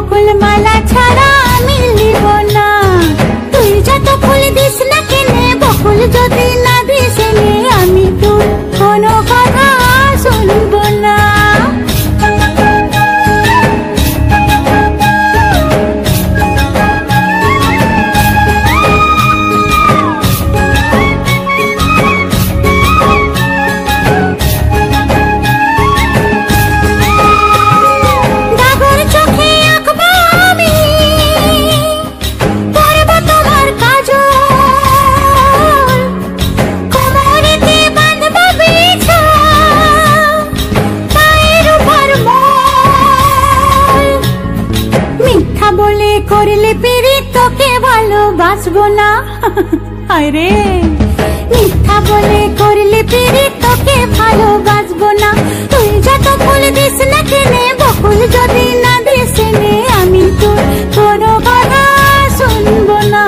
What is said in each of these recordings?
বকুল মালা ছাড়া আমি নিব না। তুই যত ফুল দিস না কেনে, বকুল যদি না দিস এনে, আমি তোর কোনো কথা শুনব না। করলে পিড়ি তোকে ভালোবাসবো না। আরে মিথ্যা বলে করলে পিড়ি তোকে ভালোবাসবো না। তুই যত ফুল দিস না কেনে, বকুল যদি না দিস এনে, আমি তোর কোনো কথা শুনবো না।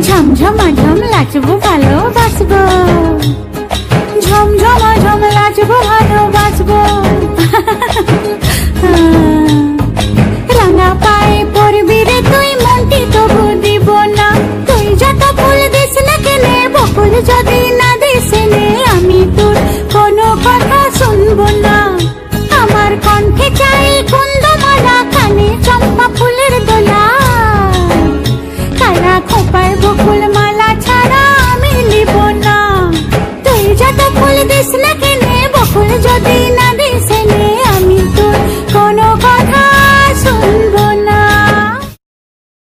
ঝমঝমাঝম নাচবো ভালো,